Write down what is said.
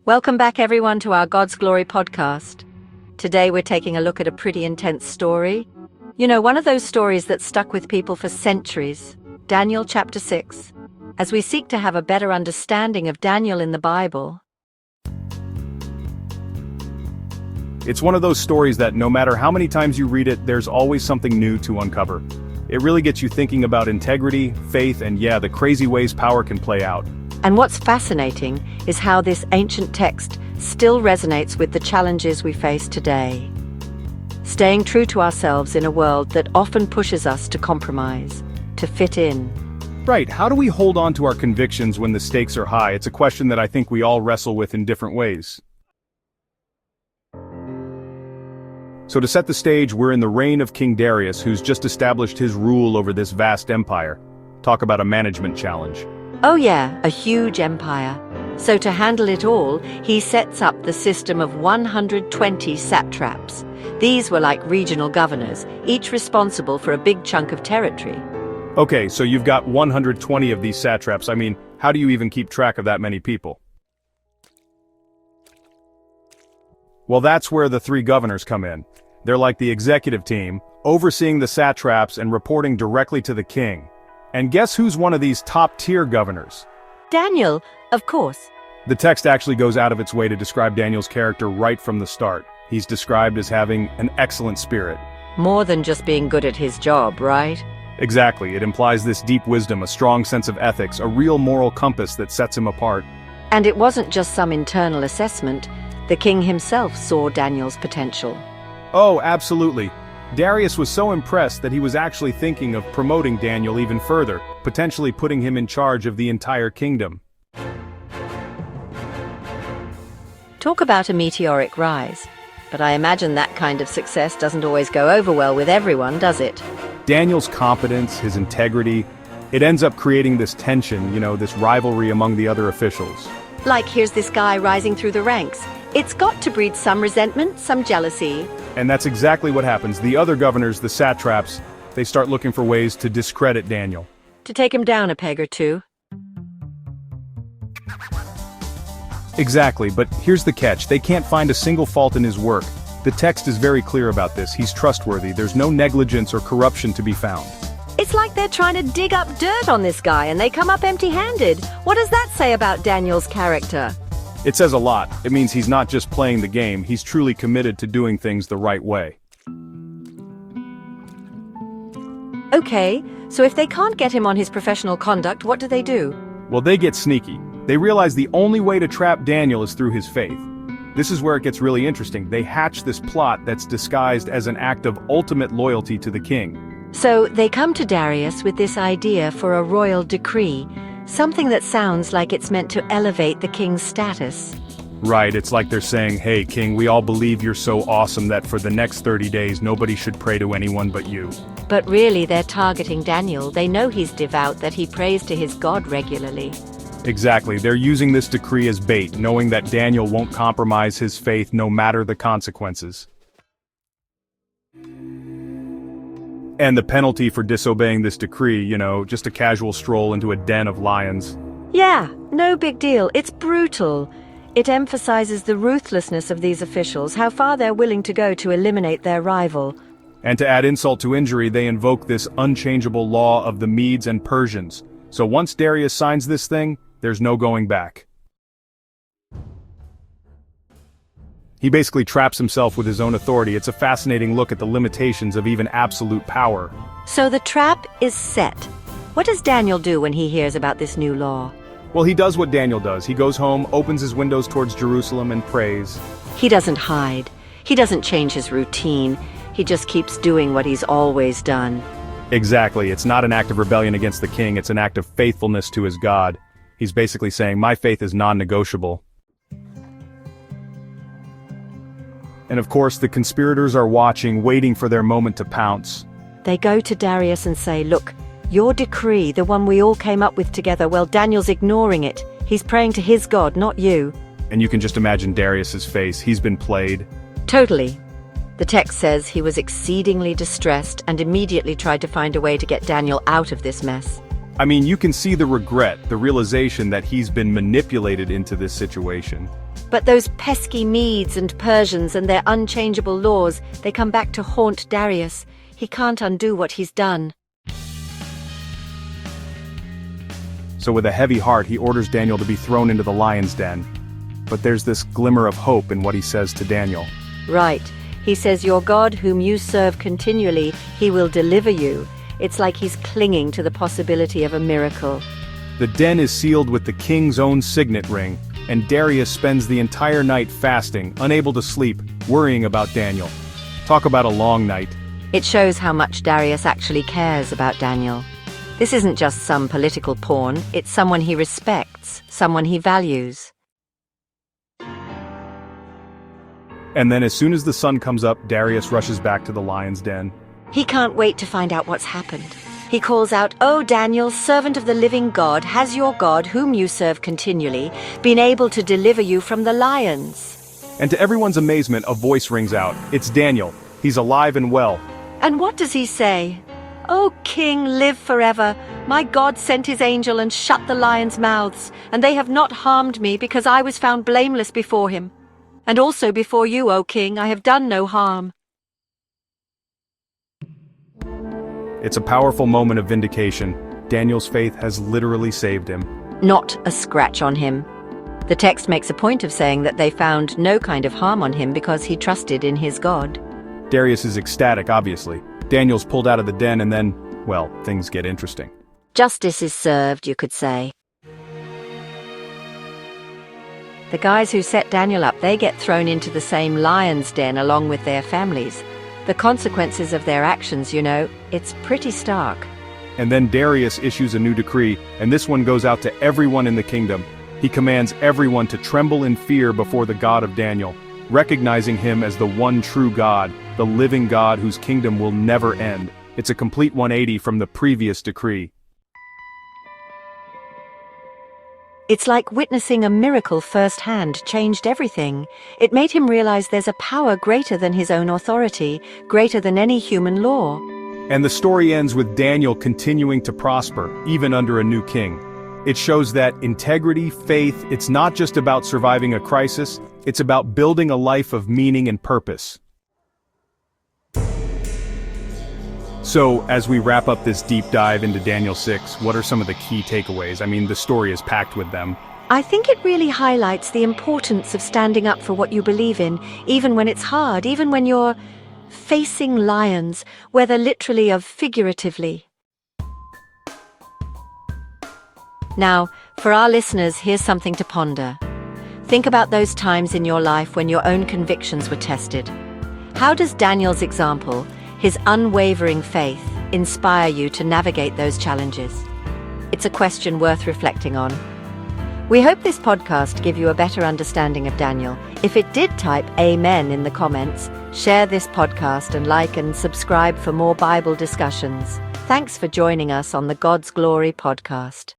Welcome back, everyone, to our God's Glory podcast. Today we're taking a look at a pretty intense story. You know, one of those stories that stuck with people for centuries. Daniel chapter 6. As we seek to have a better understanding of Daniel in the Bible. It's one of those stories that no matter how many times you read it, there's always something new to uncover. It really gets you thinking about integrity, faith, and the crazy ways power can play out. And what's fascinating is how this ancient text still resonates with the challenges we face today. Staying true to ourselves in a world that often pushes us to compromise, to fit in. Right, how do we hold on to our convictions when the stakes are high? It's a question that I think we all wrestle with in different ways. So to set the stage, we're in the reign of King Darius, who's just established his rule over this vast empire. Talk about a management challenge. Oh yeah, a huge empire. So to handle it all, he sets up the system of 120 satraps. These were like regional governors, each responsible for a big chunk of territory. Okay, so you've got 120 of these satraps. I mean, how do you even keep track of that many people? Well, that's where the three governors come in. They're like the executive team, overseeing the satraps and reporting directly to the king. And guess who's one of these top-tier governors? Daniel, of course. The text actually goes out of its way to describe Daniel's character right from the start. He's described as having an excellent spirit. More than just being good at his job, right? Exactly, it implies this deep wisdom, a strong sense of ethics, a real moral compass that sets him apart. And it wasn't just some internal assessment. The king himself saw Daniel's potential. Oh, absolutely. Darius was so impressed that he was actually thinking of promoting Daniel even further, potentially putting him in charge of the entire kingdom. Talk about a meteoric rise. But I imagine that kind of success doesn't always go over well with everyone, does it? Daniel's competence, his integrity, it ends up creating this tension, this rivalry among the other officials. Like, here's this guy rising through the ranks. It's got to breed some resentment, some jealousy. And that's exactly what happens. The other governors, the satraps, they start looking for ways to discredit Daniel. To take him down a peg or two. Exactly, but here's the catch. They can't find a single fault in his work. The text is very clear about this. He's trustworthy. There's no negligence or corruption to be found. It's like they're trying to dig up dirt on this guy and they come up empty-handed. What does that say about Daniel's character? It says a lot. It means he's not just playing the game, he's truly committed to doing things the right way. Okay, so if they can't get him on his professional conduct, what do? Well, they get sneaky. They realize the only way to trap Daniel is through his faith. This is where it gets really interesting. They hatch this plot that's disguised as an act of ultimate loyalty to the king. So they come to Darius with this idea for a royal decree, something that sounds like it's meant to elevate the king's status. Right, it's like they're saying, hey king, we all believe you're so awesome that for the next 30 days nobody should pray to anyone but you. But really they're targeting Daniel. They know he's devout, that he prays to his God regularly. Exactly, they're using this decree as bait, knowing that Daniel won't compromise his faith no matter the consequences. And the penalty for disobeying this decree, just a casual stroll into a den of lions. Yeah, no big deal. It's brutal. It emphasizes the ruthlessness of these officials, how far they're willing to go to eliminate their rival. And to add insult to injury, they invoke this unchangeable law of the Medes and Persians. So once Darius signs this thing, there's no going back. He basically traps himself with his own authority. It's a fascinating look at the limitations of even absolute power. So the trap is set. What does Daniel do when he hears about this new law? Well, he does what Daniel does. He goes home, opens his windows towards Jerusalem and prays. He doesn't hide. He doesn't change his routine. He just keeps doing what he's always done. Exactly. It's not an act of rebellion against the king. It's an act of faithfulness to his God. He's basically saying, my faith is non-negotiable. And of course, the conspirators are watching, waiting for their moment to pounce. They go to Darius and say, look, your decree, the one we all came up with together, well, Daniel's ignoring it. He's praying to his God, not you. And you can just imagine Darius's face. He's been played. Totally. The text says he was exceedingly distressed and immediately tried to find a way to get Daniel out of this mess. I mean, you can see the regret, the realization that he's been manipulated into this situation. But those pesky Medes and Persians and their unchangeable laws, they come back to haunt Darius. He can't undo what he's done. So with a heavy heart, he orders Daniel to be thrown into the lion's den. But there's this glimmer of hope in what he says to Daniel. Right. He says, "Your God, whom you serve continually, he will deliver you." It's like he's clinging to the possibility of a miracle. The den is sealed with the king's own signet ring, and Darius spends the entire night fasting, unable to sleep, worrying about Daniel. Talk about a long night. It shows how much Darius actually cares about Daniel. This isn't just some political pawn, it's someone he respects, someone he values. And then as soon as the sun comes up, Darius rushes back to the lion's den. He can't wait to find out what's happened. He calls out, "O Daniel, servant of the living God, has your God, whom you serve continually, been able to deliver you from the lions?" And to everyone's amazement, a voice rings out. It's Daniel. He's alive and well. And what does he say? "O King, live forever. My God sent his angel and shut the lions' mouths, and they have not harmed me because I was found blameless before him. And also before you, O King, I have done no harm." It's a powerful moment of vindication. Daniel's faith has literally saved him. Not a scratch on him. The text makes a point of saying that they found no kind of harm on him because he trusted in his God. Darius is ecstatic, obviously. Daniel's pulled out of the den and then, well, things get interesting. Justice is served, you could say. The guys who set Daniel up, they get thrown into the same lion's den along with their families. The consequences of their actions, it's pretty stark. And then Darius issues a new decree, and this one goes out to everyone in the kingdom. He commands everyone to tremble in fear before the God of Daniel, recognizing him as the one true God, the living God whose kingdom will never end. It's a complete 180 from the previous decree. It's like witnessing a miracle firsthand changed everything. It made him realize there's a power greater than his own authority, greater than any human law. And the story ends with Daniel continuing to prosper, even under a new king. It shows that integrity, faith, it's not just about surviving a crisis, it's about building a life of meaning and purpose. So, as we wrap up this deep dive into Daniel 6, what are some of the key takeaways? I mean, the story is packed with them. I think it really highlights the importance of standing up for what you believe in, even when it's hard, even when you're facing lions, whether literally or figuratively. Now, for our listeners, here's something to ponder. Think about those times in your life when your own convictions were tested. How does Daniel's example, his unwavering faith, inspire you to navigate those challenges? It's a question worth reflecting on. We hope this podcast gave you a better understanding of Daniel. If it did, type Amen in the comments, share this podcast, and like and subscribe for more Bible discussions. Thanks for joining us on the God's Glory podcast.